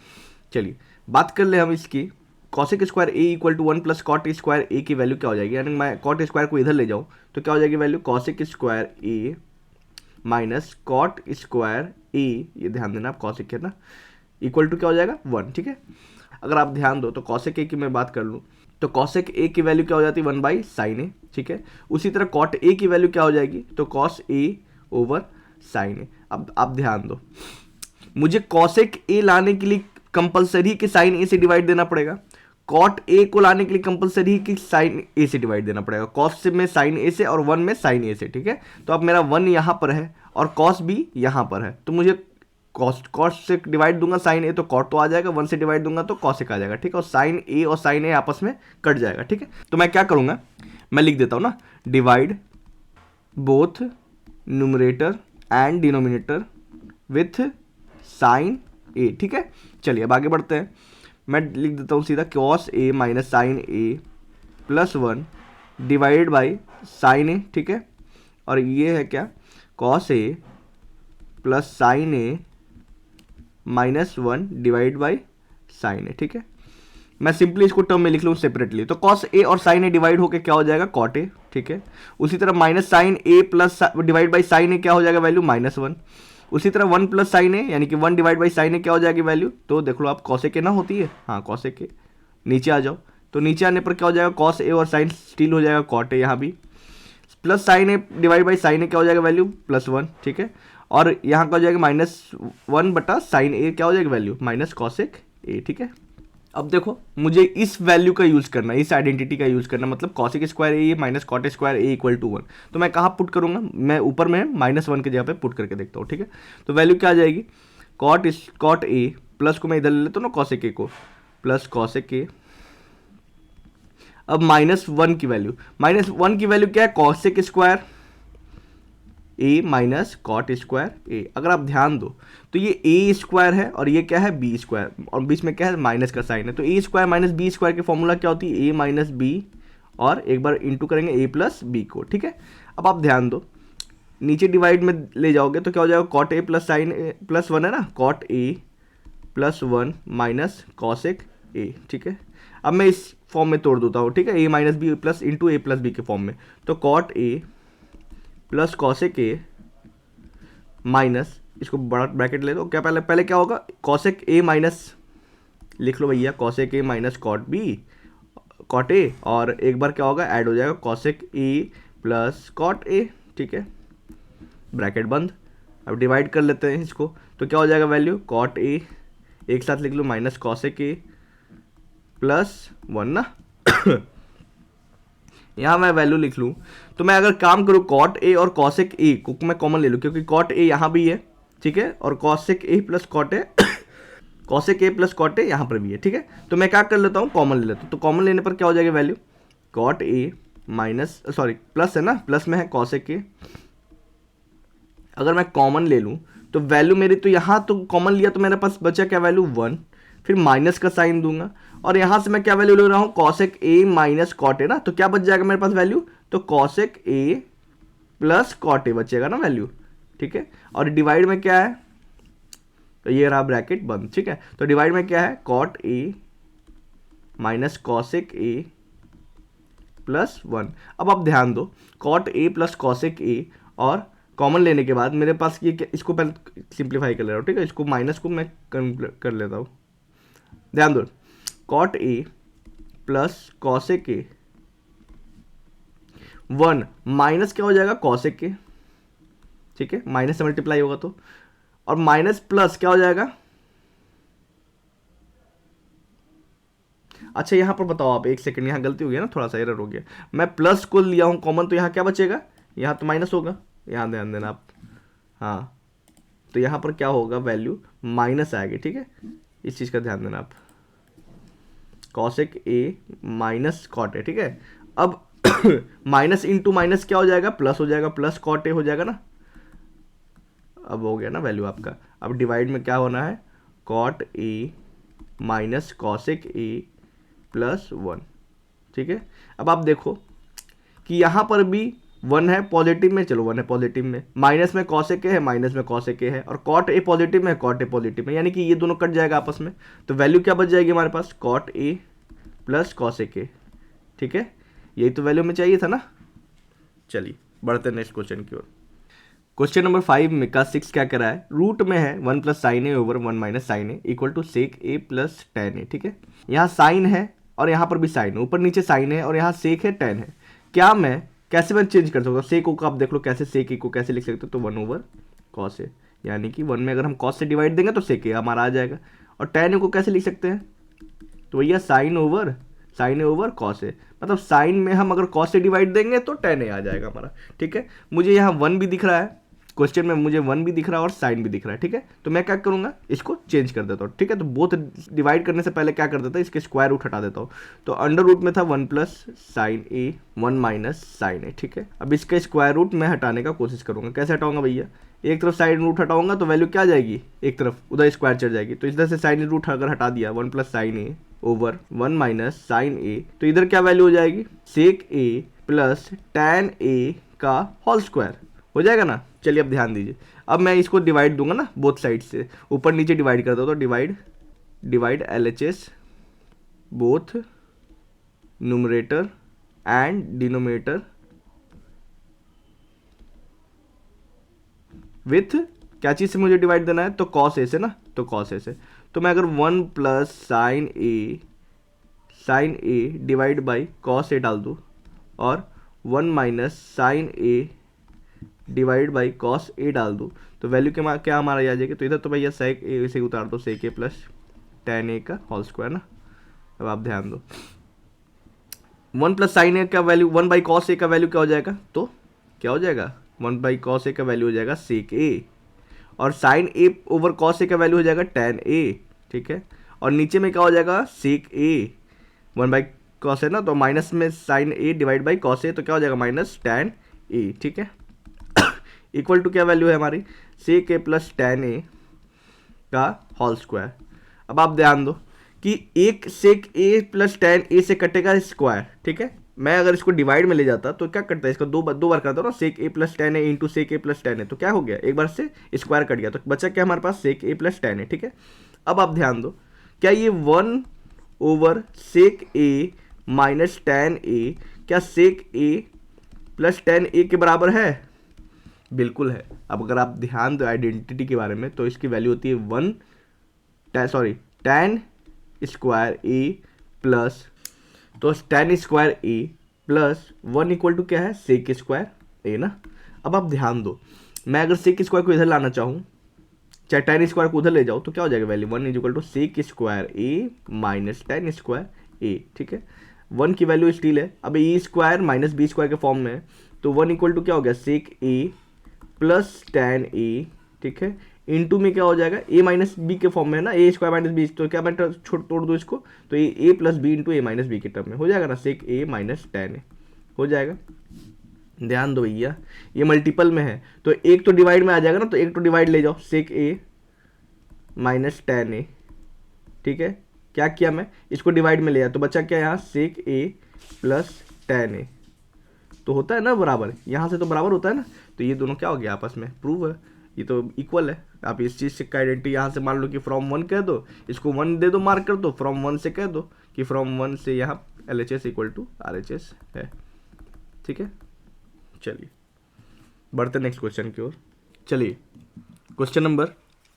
चलिए बात कर ले हम इसकी, cosec square A equal to 1 plus cot square a की वैल्यू क्या हो जाएगी, यानी मैं कॉट स्क्वायर को इधर ले जाऊँ तो क्या हो जाएगी वैल्यू, कॉसेक स्क्वायर ए माइनस कॉट स्क्वायर ए, ये ध्यान देना आप, कॉसेक है ना, इक्वल टू क्या हो जाएगा 1, ठीक है। अगर आप ध्यान दो तो कॉसेक ए की मैं बात कर लूँ तो कॉसेक ए की वैल्यू क्या हो जाती है 1 बाई साइन ए, ठीक है। उसी तरह कॉट ए की वैल्यू क्या हो जाएगी, तो कॉस ए ओवर साइन ए। अब आप ध्यान दो, मुझे कॉसेक ए लाने के लिए कंपलसरी कि साइन ए से डिवाइड देना पड़ेगा, कॉट ए को लाने के लिए कंपलसरी कि साइन ए से डिवाइड देना पड़ेगा, कॉस में साइन ए से और 1 में साइन ए से, ठीक है। तो अब मेरा 1 यहाँ पर है और कॉस भी यहाँ पर है, तो मुझे कॉस से डिवाइड दूंगा साइन ए तो कॉट तो आ जाएगा, 1 से डिवाइड दूंगा तो कॉसेक आ जाएगा, ठीक है। और साइन ए और साइन ए आपस में कट जाएगा, ठीक है। तो मैं क्या करूँगा, मैं लिख देता हूँ ना, divide both numerator and denominator with sine ए, ठीक है। चलिए अब आगे बढ़ते हैं, मैं लिख देता हूँ सीधा cos a minus sine A plus 1 divided by sine ए, ठीक है। और ये है क्या, cos A plus sine a minus 1 divide by sine ए, ठीक है। मैं सिंपली इसको टर्म में लिख लूँ सेपरेटली, तो कॉस ए और साइन ए डिवाइड होकर क्या हो जाएगा कॉट ए, ठीक है। उसी तरह minus sine A plus divide by sine a क्या हो जाएगा वैल्यू -1। उसी तरह 1 प्लस साइन ए यानी कि 1 डिवाइड बाई साइन ए क्या हो जाएगी वैल्यू, तो देख लो आप कॉसेक ए ना होती है, हाँ कॉसेक ए, नीचे आ जाओ तो नीचे आने पर क्या हो जाएगा कॉस ए और साइन स्टिल हो जाएगा कॉट ए, यहाँ भी plus sine a divide by sine a क्या हो जाएगा वैल्यू +1, ठीक है। और यहाँ का हो जाएगा -1 बटा साइन ए क्या हो जाएगी वैल्यू माइनस कॉसेक ए, ठीक है। अब देखो मुझे इस वैल्यू का यूज़ करना है, इस आइडेंटिटी का यूज़ करना, मतलब cosec square A minus cot square A equal to 1, तो मैं कहाँ पुट करूँगा, मैं ऊपर में -1 की जगह पे पुट करके देखता हूँ, ठीक है। तो वैल्यू क्या आ जाएगी, कॉट ए प्लस को मैं इधर ले लेता हूँ ना कॉसेक ए को, प्लस कॉसेक ए, अब -1 की वैल्यू क्या है, कॉसेक स्क्वायर ए माइनस कॉट स्क्वायर ए। अगर आप ध्यान दो तो ये ए स्क्वायर है और ये क्या है बी स्क्वायर, और बीच में क्या है माइनस का साइन है, तो a square minus b square की फॉर्मूला क्या होती है, ए माइनस बी, और एक बार इंटू करेंगे ए प्लस बी को, ठीक है। अब आप ध्यान दो, नीचे डिवाइड में ले जाओगे तो क्या हो जाएगा, कॉट ए प्लस साइन ए प्लस 1 है ना, कॉट ए प्लस 1 माइनस कॉसेक ए, ठीक है। अब मैं इस फॉर्म में तोड़ देता हूँ, ठीक है, A minus B plus into A plus B के फॉर्म में, तो cot A plus cosec A minus, इसको बड़ा ब्रैकेट ले दो, क्या पहले क्या होगा, कॉसेक ए माइनस लिख लो भैया, cosec A minus cot A, और एक बार क्या होगा ऐड हो जाएगा cosec A plus cot A, ठीक है, ब्रैकेट बंद। अब डिवाइड कर लेते हैं इसको, तो क्या हो जाएगा वैल्यू, कॉट ए एक साथ लिख लो माइनस कॉसेक ए प्लस 1 ना यहाँ मैं वैल्यू लिख लूँ, तो मैं अगर काम करूँ कॉट ए और कॉसेक ए को मैं कॉमन ले लूँ, क्योंकि कॉट ए यहाँ भी है, ठीक है, और cosec A plus cot A cosec A plus cot ए यहाँ पर भी है, ठीक है। तो मैं क्या कर लेता हूँ, कॉमन ले लेता हूँ, तो कॉमन लेने पर क्या हो जाएगा value, cot A minus plus है ना, प्लस में है कॉसेक ए, अगर मैं कॉमन ले लूँ तो वैल्यू मेरी, तो यहाँ तो कॉमन लिया तो मेरे पास बचा क्या वैल्यू 1, फिर माइनस का साइन दूंगा, और यहाँ से मैं क्या वैल्यू ले रहा हूँ, cosec A minus cot A ना, तो क्या बच जाएगा मेरे पास वैल्यू, तो cosec A plus cot A बचेगा ना वैल्यू, ठीक है। और डिवाइड में क्या है, तो ये रहा ब्रैकेट बंद, ठीक है। तो डिवाइड में क्या है, cot A minus cosec A plus 1। अब आप ध्यान दो, cot A plus cosec A, और कॉमन लेने के बाद मेरे पास ये, इसको पहले सिंप्लीफाई कर ले रहा हूँ, ठीक है, इसको माइनस को मैं कर लेता हूँ, ध्यान दो, cot A plus cosec A 1 minus क्या हो जाएगा कॉसेक ए, ठीक है, माइनस से मल्टीप्लाई होगा तो, और माइनस प्लस क्या हो जाएगा, अच्छा यहाँ पर बताओ आप, एक सेकंड, यहाँ गलती हो गई ना, थोड़ा सा एरर हो गया, मैं प्लस को लिया हूँ कॉमन, तो यहाँ क्या बचेगा, यहाँ तो माइनस होगा, यहाँ ध्यान देना आप, हाँ, तो यहाँ पर क्या होगा वैल्यू माइनस आएगी, ठीक है, इस चीज़ का ध्यान देना आप, cosec A minus cot A, ठीक है। अब माइनस इंटू माइनस क्या हो जाएगा, प्लस हो जाएगा, प्लस कॉट ए हो जाएगा ना। अब हो गया ना वैल्यू आपका। अब डिवाइड में क्या होना है, cot A minus cosec A plus 1, ठीक है। अब आप देखो कि यहाँ पर भी 1 है पॉजिटिव में, चलो 1 है पॉजिटिव में, माइनस में कॉसेक ए है, माइनस में कॉसेक ए है, और कॉट ए पॉजिटिव में है, कॉट ए पॉजिटिव में, यानी कि ये दोनों कट जाएगा आपस में। तो वैल्यू क्या बच जाएगी हमारे पास, कॉट ए प्लस कॉसेक ए, ठीक है। यही तो वैल्यू में चाहिए था ना। चलिए बढ़ते हैं नेक्स्ट क्वेश्चन की ओर। क्वेश्चन नंबर 5 में का 6 क्या कह रहा है, रूट में है 1 plus sine A over 1 minus sine a equal to sec a plus tan a, ठीक है। यहाँ साइन है और यहाँ पर भी साइन है, ऊपर नीचे साइन है और यहाँ सेक है टेन है। क्या मैं कैसे मैं चेंज कर सकता हूँ, सेक को आप देख लो कैसे, सेक ए को कैसे लिख सकते हो, तो 1 ओवर कॉस ए, यानी कि 1 में अगर हम कॉस से डिवाइड देंगे तो सेक ए हमारा आ जाएगा। और टेन ए को कैसे लिख सकते हैं, तो भैया साइन ए ओवर कॉस ए, मतलब साइन में हम अगर कॉस से डिवाइड देंगे तो टेन ए आ जाएगा हमारा, ठीक है। मुझे यहाँ 1 भी दिख रहा है क्वेश्चन में, मुझे 1 भी दिख रहा है और साइन भी दिख रहा है, ठीक है। तो मैं क्या करूँगा, इसको चेंज कर देता हूँ, ठीक है। तो बोथ डिवाइड करने से पहले क्या कर देता है, इसके स्क्वायर रूट हटा देता हूँ। तो अंडर रूट में था 1 प्लस साइन ए 1 माइनस साइन ए, ठीक है। अब इसका स्क्वायर रूट मैं हटाने का कोशिश करूँगा। कैसे हटाऊंगा भैया, एक तरफ साइन रूट हटाऊंगा तो वैल्यू क्या आ जाएगी, एक तरफ उधर स्क्वायर चढ़ जाएगी। तो इधर से साइन रूट अगर हटा दिया 1 plus sine A over 1 minus sine a, तो इधर क्या वैल्यू हो जाएगी, सेक ए प्लस टैन ए का होल स्क्वायर हो जाएगा ना। चलिए अब ध्यान दीजिए, अब मैं इसको डिवाइड दूंगा ना बोथ साइड से, ऊपर नीचे डिवाइड कर दो, तो divide LHS both numerator and denominator with क्या चीज़ से मुझे डिवाइड देना है, तो कॉस ए से ना, तो कॉस ए से। तो मैं अगर 1 plus sine a divide by cos a डाल दूँ और 1 minus sine a divide by cos a डाल दूँ, तो वैल्यू क्या हमारा आ जाएगी। तो इधर तो भैया सेक ए से उतार दो, सेक ए प्लस टेन ए का होल स्क्वायर ना। अब आप ध्यान दो, 1 प्लस साइन ए का वैल्यू 1 बाई कॉस ए का वैल्यू क्या हो जाएगा, तो क्या हो जाएगा 1 बाई कॉस ए का वैल्यू हो जाएगा सेक ए, और साइन ए ओवर कॉस ए का वैल्यू हो जाएगा टेन ए, ठीक है। और नीचे में क्या हो जाएगा, सेक ए 1 बाई कॉस ए ना, तो माइनस में sine a divide by cos a, तो क्या हो जाएगा माइनस टेन ए, ठीक है। इक्वल टू क्या वैल्यू है हमारी, सेक ए प्लस टेन ए का होल स्क्वायर। अब आप ध्यान दो कि एक सेक ए प्लस टेन ए से कटेगा स्क्वायर, ठीक है। मैं अगर इसको डिवाइड में ले जाता तो क्या करता है, इसको दो बार करता हूँ ना, सेक a plus tan A into sec a plus tan ए, तो क्या हो गया, एक बार से स्क्वायर कट गया, तो बचा क्या हमारे पास, सेक ए प्लस टेन ए, ठीक है। अब आप ध्यान दो, क्या ये 1 over sec A minus ten ए क्या सेक ए प्लस टेन ए के बराबर है, बिल्कुल है। अब अगर आप ध्यान दो आइडेंटिटी के बारे में, तो इसकी वैल्यू होती है टेन स्क्वायर ए प्लस, तो tan square A plus 1 equal to क्या है, सेक स्क्वायर ए ना। अब आप ध्यान दो, मैं अगर सेक स्क्वायर को इधर लाना चाहूँ, चाहे टेन स्क्वायर को उधर ले जाओ, तो क्या हो जाएगा value 1 is equal to sec square A minus tan square a, ठीक है। 1 की वैल्यू स्टिल है, अब a square minus b square के फॉर्म में है, तो 1 इक्वल टू क्या हो गया, सेक ए प्लस टेन ए, ठीक है, इनटू में क्या हो जाएगा, ए माइनस बी के फॉर्म में है ना, ए स्क्वायर माइनस बी, तो क्या मैं तोड़ दूँ इसको, तो a plus B into A minus B के टर्म में हो जाएगा ना, सेक ए माइनस टेन ए हो जाएगा। ध्यान दो भैया, ये मल्टीपल में है तो एक तो डिवाइड में आ जाएगा ना, तो एक तो डिवाइड ले जाओ, सेक ए माइनस टेन ए, ठीक है। क्या किया मैं, इसको डिवाइड में ले आया, तो बचा क्या यहाँ, सेक ए प्लस टेन ए, तो होता है ना बराबर, यहाँ से तो बराबर होता है ना। तो ये दोनों क्या हो गया आपस में, प्रूव है, ये तो इक्वल है। आप इस चीज़ से का आइडेंटिटी यहाँ से मान लो कि फ्रॉम 1 कह दो, इसको 1 दे दो, मार्क कर दो, फ्रॉम 1 से कह दो कि फ्रॉम 1 से यहाँ LHS इक्वल टू RHS है, ठीक है। चलिए बढ़ते नेक्स्ट क्वेश्चन की ओर। चलिए क्वेश्चन नंबर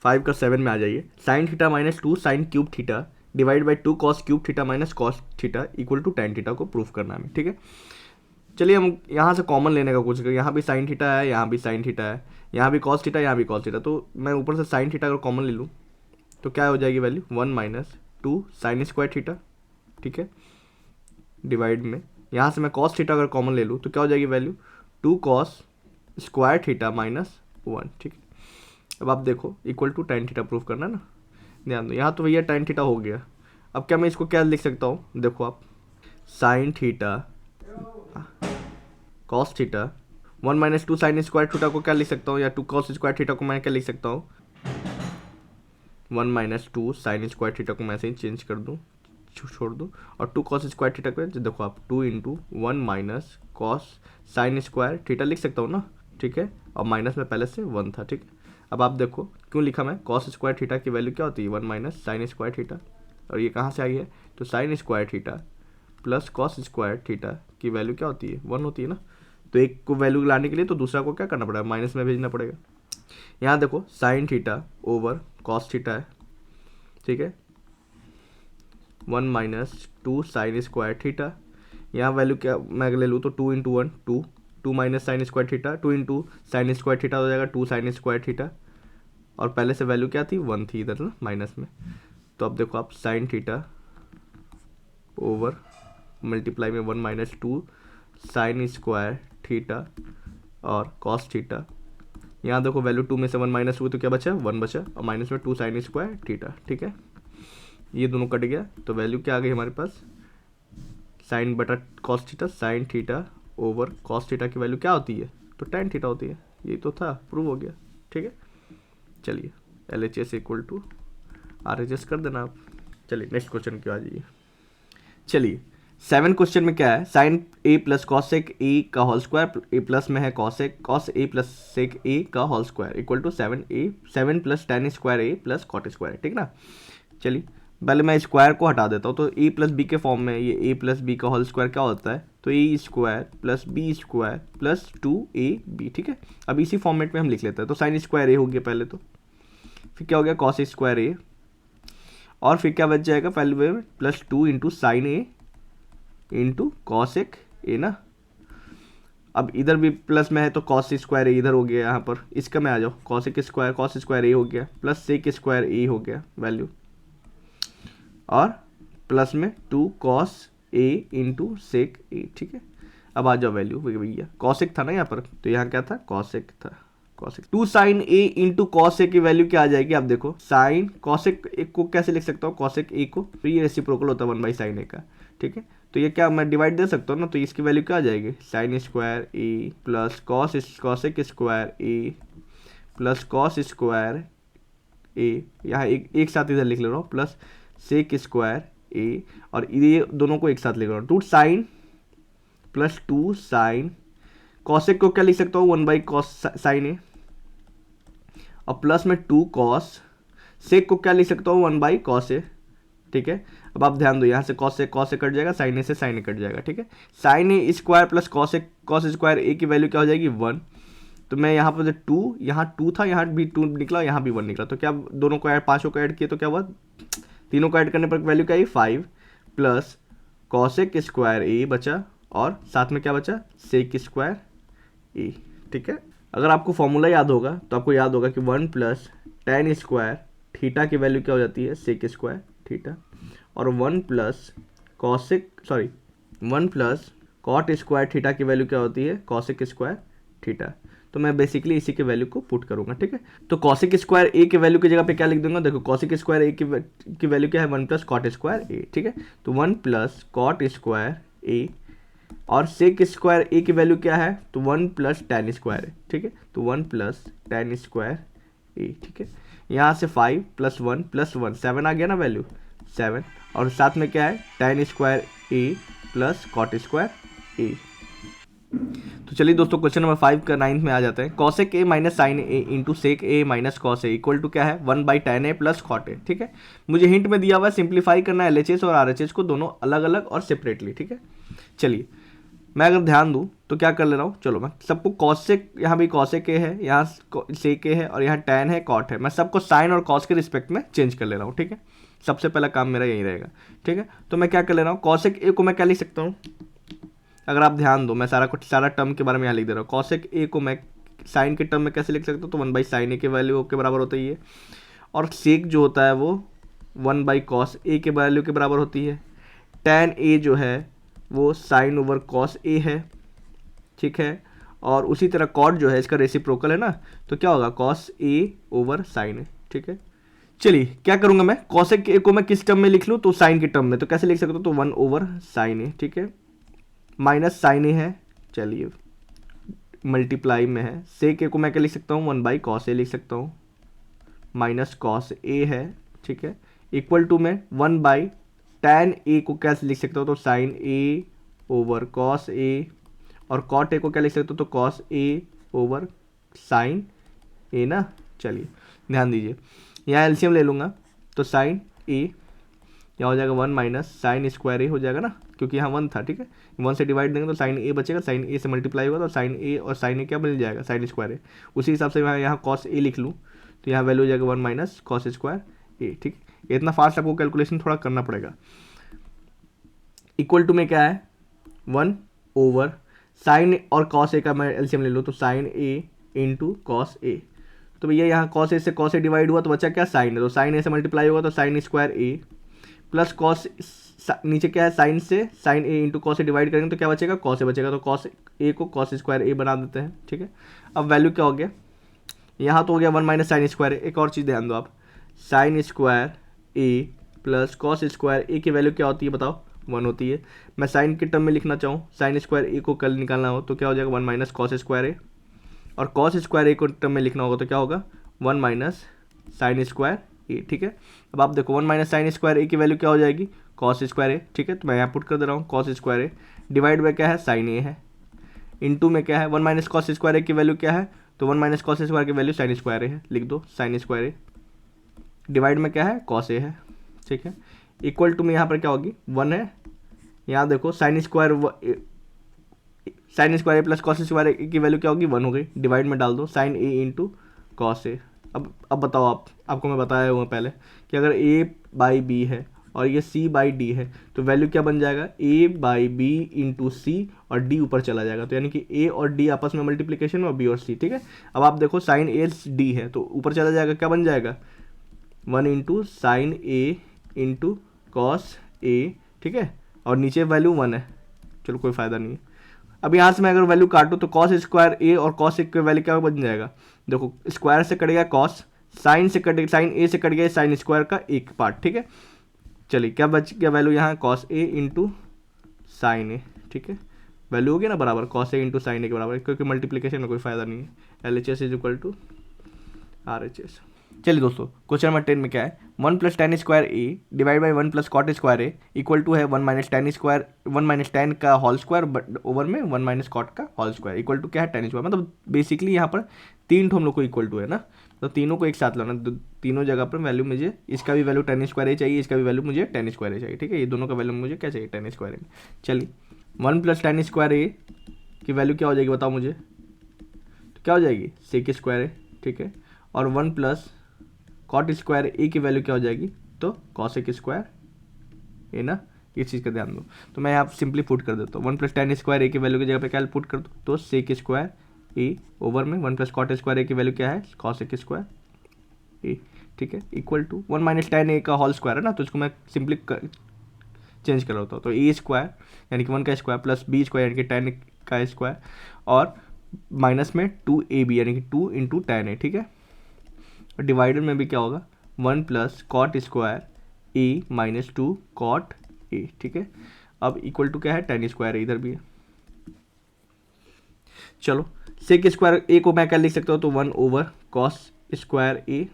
5 का 7 में आ जाइए, sine theta minus 2 sine cube theta divide by 2 cos cube theta minus cos theta equal to tan theta को प्रूफ करना है, ठीक है। चलिए हम यहाँ से कॉमन लेने का कोशिश करें, यहाँ भी साइन थीटा है, यहाँ भी साइन थीटा है, यहाँ भी कॉस थीटा, यहाँ भी कॉस थीटा, तो मैं ऊपर से साइन थीटा अगर कॉमन ले लूँ तो क्या हो जाएगी value, 1 minus 2 sine square theta, ठीक है, डिवाइड में यहाँ से मैं कॉस थीटा अगर कॉमन ले लूँ तो क्या हो जाएगी value, 2 cos square theta minus 1, ठीक है। अब आप देखो equal to tan theta proof करना है ना, ध्यान दो, यहाँ तो भैया टेन थीटा हो गया। अब क्या मैं इसको क्या लिख सकता हूँ, देखो आप sine theta cos theta, 1 minus 2 sine square theta को क्या लिख सकता हूँ, या 2 कॉस स्क्वायर थीटा को मैं क्या लिख सकता हूँ, 1 माइनस 2 साइन स्क्वायर थीटा को मैं ऐसे ही चेंज कर दूँ, छोड़ दूँ, और 2 कॉस स्क्वायर थीटा को देखो आप 2 into 1 minus cos sine square theta लिख सकता हूँ ना, ठीक है, और माइनस में पहले से 1 था, ठीक है। अब आप देखो क्यों लिखा मैं, कॉस स्क्वायर थीटा की वैल्यू क्या होती है 1 माइनस साइन स्क्वायर थीटा, और ये कहाँ से आई है, तो sine square theta plus cos square theta की वैल्यू क्या होती है 1 होती है ना, तो एक को वैल्यू लाने के लिए तो दूसरा को क्या करना पड़ेगा, माइनस में भेजना पड़ेगा। यहाँ देखो sine theta over cos theta है, ठीक है, 1 माइनस 2 साइन स्क्वायर थीटा, यहाँ वैल्यू क्या मैं ले लूँ तो 2 into 1 2, 2 minus sine square theta, 2 into sine square theta हो जाएगा 2 साइन स्क्वायर थीटा, और पहले से वैल्यू क्या थी 1 थी इधर ना माइनस में, तो अब देखो आप साइन थीटा ओवर मल्टीप्लाई में 1 माइनस 2 साइन स्क्वायर थीटा और कॉस थीटा, यहाँ देखो वैल्यू 2 में से 1 माइनस हुई तो क्या बचा 1 बचा, और माइनस में 2 साइन स्क्वायर थीटा, ठीक है, ये दोनों कट गया तो वैल्यू क्या आ गई हमारे पास, साइन बटा cos theta, sine theta over cos theta की वैल्यू क्या होती है, तो tan थीटा होती है, ये तो था प्रूव हो गया, ठीक है। चलिए LHS इक्वल टू RHS कर देना आप। चलिए नेक्स्ट क्वेश्चन क्यों आ जाइए। चलिए 7 क्वेश्चन में क्या है, sine A plus cosec A का होल स्क्वायर, ए प्लस में है cosec cos A plus sec A का whole square equal to 7 plus tan square A plus cot square, ठीक ना। चलिए पहले मैं स्क्वायर को हटा देता हूँ, तो ए प्लस बी के फॉर्म में ये ए प्लस बी का होल स्क्वायर क्या होता है, तो a square plus b square plus 2ab, ठीक है। अब इसी फॉर्मेट में हम लिख लेते हैं, तो साइन स्क्वायर ए हो गया पहले, तो फिर क्या हो गया कॉस स्क्वायर ए, और फिर क्या बच जाएगा पहले में प्लस 2 इंटू साइन ए इंटू कॉसेक ए ना। अब इधर भी प्लस में है तो कॉस स्क्वायर ए इधर हो गया, यहाँ पर इसका में आ जाओ कॉसेक स्क्वायर कॉस स्क्वायर ए हो गया प्लस सेक स्क्वायर ए हो गया वैल्यू, और प्लस में 2 कॉस ए इंटू सेक ए, ठीक है। अब आ जाओ वैल्यू भैया, कॉसेक था ना यहाँ पर, तो यहाँ क्या था कॉसेक था, कॉसेक 2 साइन ए इंटू कॉस ए की वैल्यू क्या आ जाएगी, आप देखो साइन कॉसेक ए को कैसे लिख सकता हूँ, कॉसेक ए को, तो ये रेसिप्रोकल होता है 1 बाई साइन ए का, ठीक है। तो ये क्या मैं डिवाइड दे सकता हूँ ना, तो इसकी वैल्यू क्या आ जाएगी, sign square A plus cosec square A plus cos square ए, यहाँ एक साथ इधर लिख ले रहा हूँ, प्लस सेक स्क्वायर ए, और ये दोनों को एक साथ लिख रहा हूँ 2 साइन प्लस 2 साइन, कॉसेक को क्या लिख सकता हूँ 1 बाई कॉस साइन ए, और प्लस में 2 कॉस, सेक को क्या लिख सकता हूँ 1 बाई कॉस ए, ठीक है। अब आप ध्यान दो यहाँ से कॉस से कट जाएगा, साइन ए से साइन ए कट जाएगा, ठीक है। Sine A square plus cos square a की वैल्यू क्या हो जाएगी 1, तो मैं यहाँ पर 2, यहाँ 2 था, यहाँ भी 2 निकला, यहाँ भी 1 निकला, तो क्या दोनों को ऐड, पाँचों को ऐड किए तो क्या हुआ, तीनों को ऐड करने पर वैल्यू क्या आई 5 प्लस कॉसेक स्क्वायर ए बचा, और साथ में क्या बचा सेक स्क्वायर ए, ठीक है। अगर आपको फॉर्मूला याद होगा तो आपको याद होगा कि 1 प्लस tan स्क्वायर थीटा की वैल्यू क्या हो जाती है सेक स्क्वायर थीटा, और 1 प्लस कॉट स्क्वायर थीटा की वैल्यू क्या होती है कॉसेक स्क्वायर थीटा। तो मैं बेसिकली इसी के वैल्यू को पुट करूंगा, ठीक है। तो कॉसेक स्क्वायर ए के वैल्यू की जगह पे क्या लिख दूंगा, देखो कॉसेक स्क्वायर ए की वैल्यू क्या है 1 प्लस कॉट स्क्वायर ए, ठीक है। तो 1 प्लस कॉट स्क्वायर ए, और सेक स्क्वायर ए की वैल्यू क्या है, तो 1 प्लस tan स्क्वायर है, ठीक है। तो 1 प्लस tan स्क्वायर ए, ठीक है। यहाँ से 5 प्लस 1 प्लस 1 7 आ गया ना वैल्यू 7, और साथ में क्या है tan square A plus cot square ए। तो चलिए दोस्तों क्वेश्चन नंबर 5 का 9th में आ जाते हैं, cosec A minus sine A into sec A minus cos A equal to क्या है 1 by tan A plus cot A, ठीक है। मुझे हिंट में दिया हुआ है सिंप्लीफाई करना है LHS और RHS को दोनों अलग अलग और सेपरेटली, ठीक है। चलिए मैं अगर ध्यान दूं तो क्या कर ले रहा हूँ, चलो मैं सबको कॉसेक, यहाँ भी कॉसेक ए है, यहाँ सेक ए है, और यहाँ tan है कॉट है, मैं सबको साइन और कॉस के रिस्पेक्ट में चेंज कर ले रहा हूँ, ठीक है। सबसे पहला काम मेरा यही रहेगा, ठीक है। तो मैं क्या कर ले रहा हूँ, कॉसेक ए को मैं क्या लिख सकता हूँ, अगर आप ध्यान दो मैं सारा टर्म के बारे में यहाँ लिख दे रहा हूँ। कॉसेक ए को मैं साइन के टर्म में कैसे लिख सकता हूँ, तो 1 बाई साइन ए के वैल्यू के बराबर होता ही है, और सेक जो होता है वो 1 बाई कॉस ए के वैल्यू के बराबर होती है, tan ए जो है वो साइन ओवर कॉस ए है, ठीक है। और उसी तरह कॉट जो है इसका रेसिप्रोकल है ना, तो क्या होगा कॉस ए ओवर साइन ए, ठीक है। चलिए क्या करूँगा मैं, कॉसेक ए को मैं किस टर्म में लिख लूँ, तो साइन के टर्म में, तो कैसे लिख सकता हूँ, तो 1 ओवर साइन ए, ठीक है, माइनस साइन ए है, चलिए मल्टीप्लाई में है, सेक ए को मैं क्या लिख सकता हूँ 1/cos a लिख सकता हूँ, माइनस cos a है, ठीक है, इक्वल टू में 1/tan a को कैसे लिख सकता हूँ, तो sin a over cos a, और cot a को क्या लिख सकते हो, तो cos a over sin a ना। चलिए ध्यान दीजिए, यहाँ एलसीएम ले लूँगा तो sin a यहाँ हो जाएगा 1 माइनस साइन स्क्वायर ए हो जाएगा ना, क्योंकि यहाँ 1 था, ठीक है, 1 से डिवाइड देंगे तो साइन ए बचेगा, साइन ए से मल्टीप्लाई होगा तो साइन ए और साइन ए क्या मिल जाएगा, साइन स्क्वायर ए। उसी हिसाब से मैं यहाँ कॉस ए लिख लूँ तो यहाँ वैल्यू हो जाएगा 1 माइनस कॉस स्क्वायर ए, ठीक है। इतना फास्ट आपको कैलकुलेशन थोड़ा करना पड़ेगा। इक्वल टू में क्या है 1 ओवर साइन और कॉस ए का मैं एलसीएम ले लूँ तो sign A into cos a, तो भैया यहाँ कॉस ए से कॉस ए डिवाइड हुआ तो बचा क्या साइन है, तो साइन ए से मल्टीप्लाई होगा तो sine square A plus cos, नीचे क्या है साइन से साइन ए इंटू कॉस ए डिवाइड करेंगे तो क्या बचेगा कॉस ए बचेगा, तो कॉस ए को कॉस स्क्वायर ए बना देते हैं, ठीक है। अब वैल्यू क्या हो गया, यहाँ तो हो गया 1 माइनस साइन स्क्वायर ए। एक और चीज़ ध्यान दो आप, sign square A plus cos square a की वैल्यू क्या होती है बताओ, 1 होती है। मैं साइन के टर्म में लिखना चाहूँ, साइन स्क्वायर ए को कल निकालना हो तो क्या हो जाएगा 1 माइनस कॉस स्क्वायर ए, और कॉस स्क्वायर ए को टर्म में लिखना होगा तो क्या होगा 1 माइनस साइन स्क्वायर ए, ठीक है। अब आप देखो 1 माइनस साइन स्क्वायर ए की वैल्यू क्या हो जाएगी कॉस स्क्वायर ए, ठीक है, तो मैं यहाँ पुट कर दे रहा हूँ cos square A, divide by क्या है साइन ए है, इनटू में क्या है 1 माइनस कॉस स्क्वायर ए की वैल्यू क्या है, तो 1 माइनस कॉस स्क्वायर की वैल्यू साइन स्क्वायर ए है, लिख दो साइन स्क्वायर ए, डिवाइड में क्या है कॉस ए है, ठीक है। इक्वल टू में यहाँ पर क्या होगी 1 है, यहाँ देखो sign square A plus cos square a की वैल्यू क्या होगी 1 हो गई, डिवाइड में डाल दो साइन ए इंटू कॉस ए। अब बताओ आपको मैं बताया हुआ पहले कि अगर a बाई बी है और ये c बाई डी है तो वैल्यू क्या बन जाएगा a by b into c, और d ऊपर चला जाएगा, तो यानी कि a और d आपस में मल्टीप्लिकेशन और b और c, ठीक है। अब आप देखो साइन a d है तो ऊपर चला जाएगा, क्या बन जाएगा 1 into sine a into cos a, ठीक है, और नीचे वैल्यू 1 है, चलो कोई फ़ायदा नहीं है। अब यहाँ से मैं अगर वैल्यू काटूँ तो कॉस स्क्वायर ए और कॉस ए की वैल्यू क्या बन जाएगा, देखो स्क्वायर से कट गया कॉस, साइन से कट गया, साइन ए से कट गया साइन स्क्वायर का एक पार्ट, ठीक है। चलिए क्या बच गया वैल्यू यहाँ कॉस ए इंटू साइन ए, ठीक है, वैल्यू हो गया ना बराबर cos A into sine A के बराबर, क्योंकि मल्टीप्लिकेशन में कोई फायदा नहीं है। L H S is equal to R H S. चलिए दोस्तों क्वेश्चन नंबर 10 में क्या है 1 plus tan square A divide by 1 plus cot square A equal to है 1 minus tan square, 1 minus tan का होल स्क्वायर बट ओवर में 1 minus cot का whole square equal to क्या है टेन स्क्वायर। मतलब बेसिकली यहाँ पर 3 हम लोग को इक्वल टू है ना, तो तीनों को एक साथ लाना, तीनों जगह पर वैल्यू मुझे, इसका भी वैल्यू टेन स्क्वायर ए चाहिए, इसका भी वैल्यू मुझे टेन स्क्वायर ए चाहिए, ठीक है, ये दोनों का वैल्यू मुझे क्या चाहिए टेन स्क्वायर ए। चलिए 1 प्लस टेन स्क्वायर ए की वैल्यू क्या हो जाएगी बताओ मुझे, तो क्या हो जाएगी सेक स्क्वायर ए, ठीक है, और 1 प्लस कॉट स्क्वायर ए की वैल्यू क्या हो जाएगी तो कॉसेक स्क्वायर ए ना, इस चीज़ का ध्यान दो। तो मैं यहाँ सिंपली पुट कर देता हूँ 1 प्लस टेन स्क्वायर ए की वैल्यू की जगह पे क्या पुट कर दो तो सेक स्क्वायर ए ओवर में 1 प्लस कॉट स्क्वायर ए की वैल्यू क्या है कॉसेक स्क्वायर ए, ठीक है, इक्वल टू 1 माइनस टेन ए का होल स्क्वायर है ना, तो इसको मैं सिंपली चेंज कर लेता हूँ, तो ए स्क्वायर यानी कि 1 का स्क्वायर प्लस बी स्क्वायर यानी कि टेन का स्क्वायर, और माइनस में 2ab यानी कि 2 इंटू टेन ए, ठीक है, और डिवाइडर में भी क्या होगा 1 plus cot square A minus 2 cot A, ठीक है। अब इक्वल टू क्या है टेन स्क्वायर है, इधर भी है। चलो सेक स्क्वायर ए को मैं क्या लिख सकता हूँ तो 1 ओवर कॉस स्क्वायर ए,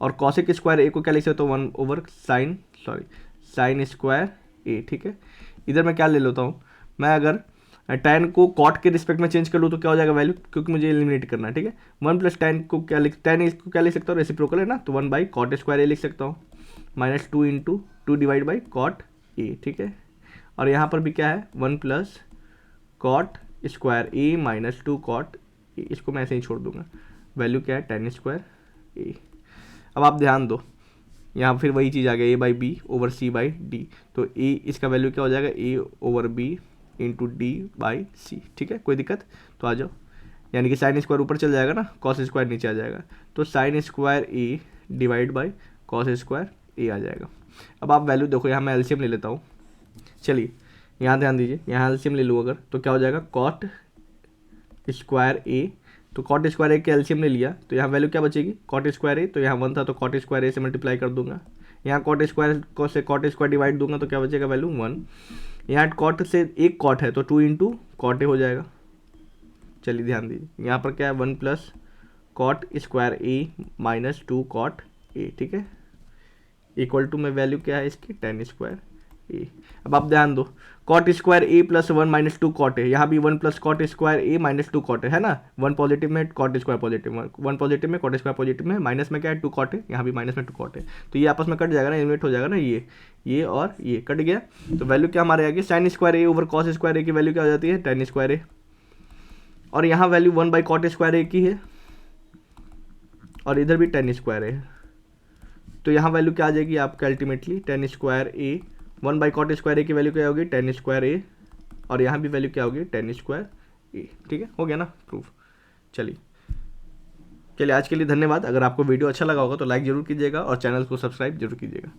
और कॉसेक स्क्वायर ए को क्या लिख सकता हूँ 1 ओवर साइन स्क्वायर ए, ठीक है। इधर मैं क्या ले लेता हूँ, मैं अगर टेन को कॉट के रिस्पेक्ट में चेंज कर लूँ तो क्या हो जाएगा वैल्यू, क्योंकि मुझे एलिमिनेट करना है, ठीक है। 1 प्लस टेन को क्या लिख सकता हूँ रेसिप्रोकल है ना, तो 1 बाई कॉट स्क्वायर ए लिख सकता हूँ, minus 2 into 2 divide by cot A, ठीक है, और यहाँ पर भी क्या है 1 plus cot square A minus 2 cot A, इसको मैं ऐसे ही छोड़ दूंगा, वैल्यू क्या है टेन स्क्वायर ए। अब आप ध्यान दो यहाँ फिर वही चीज़ आ गया a by b over c by d, तो ए इसका वैल्यू क्या हो जाएगा a over b into d by c, ठीक है, कोई दिक्कत, तो आ जाओ, यानी कि साइन स्क्वायर ऊपर चल जाएगा ना, कॉस स्क्वायर नीचे आ जाएगा, तो sine square A divide by cos square a आ जाएगा। अब आप वैल्यू देखो, यहाँ मैं एलसीएम ले लेता हूँ, चलिए यहाँ ध्यान दीजिए, यहाँ एलसीएम ले लूँ अगर तो क्या हो जाएगा कॉट स्क्वायर ए, तो कॉट स्क्वायर ए के एलसीएम ले लिया तो यहाँ वैल्यू क्या बचेगी कॉट स्क्वायर ए, तो यहाँ 1 था तो कॉट स्क्वायर ए से मल्टीप्लाई कर दूंगा, यहाँ कॉट स्क्वायर से कॉट स्क्वायर डिवाइड दूंगा तो क्या बचेगा वैल्यू 1, यहाँ कॉट से एक कॉट है तो 2 इंटू कॉट ए हो जाएगा, चलिए ध्यान दीजिए, यहाँ पर क्या है 1 plus cot square A minus 2 cot A, ठीक है, इक्वल टू में वैल्यू क्या है इसकी टेन स्क्वायर ए। अब आप ध्यान दो, cot square A plus 1 minus 2 cot है, यहाँ भी 1 प्लस कॉट स्क्वायर ए माइनस 2 कॉट है ना, 1 पॉजिटिव में कॉट स्क्वायर पॉजिटिव में, 1 पॉजिटिव में कॉट स्क्वायर पॉजिटिव में, माइनस में क्या है 2 कॉट है, यहाँ भी माइनस में 2 कॉट है, तो ये आपस में कट जाएगा ना, इन्वेट हो जाएगा ना, ये और ये कट गया, तो वैल्यू क्या हमारे आगे sign square a over cos square a की वैल्यू क्या हो जाती है टेन स्क्वायर ए, और यहाँ value 1 by cot square a की है और इधर भी टेन स्क्वायर है, तो यहाँ वैल्यू क्या आ जाएगी आपका ultimately tan square a, 1 by cot square a की वैल्यू क्या होगी टेन स्क्वायर ए, और यहाँ भी वैल्यू क्या होगी टेन स्क्वायर ए, ठीक है, हो गया ना प्रूफ। चलिए आज के लिए धन्यवाद। अगर आपको वीडियो अच्छा लगा होगा तो लाइक जरूर कीजिएगा और चैनल को सब्सक्राइब जरूर कीजिएगा।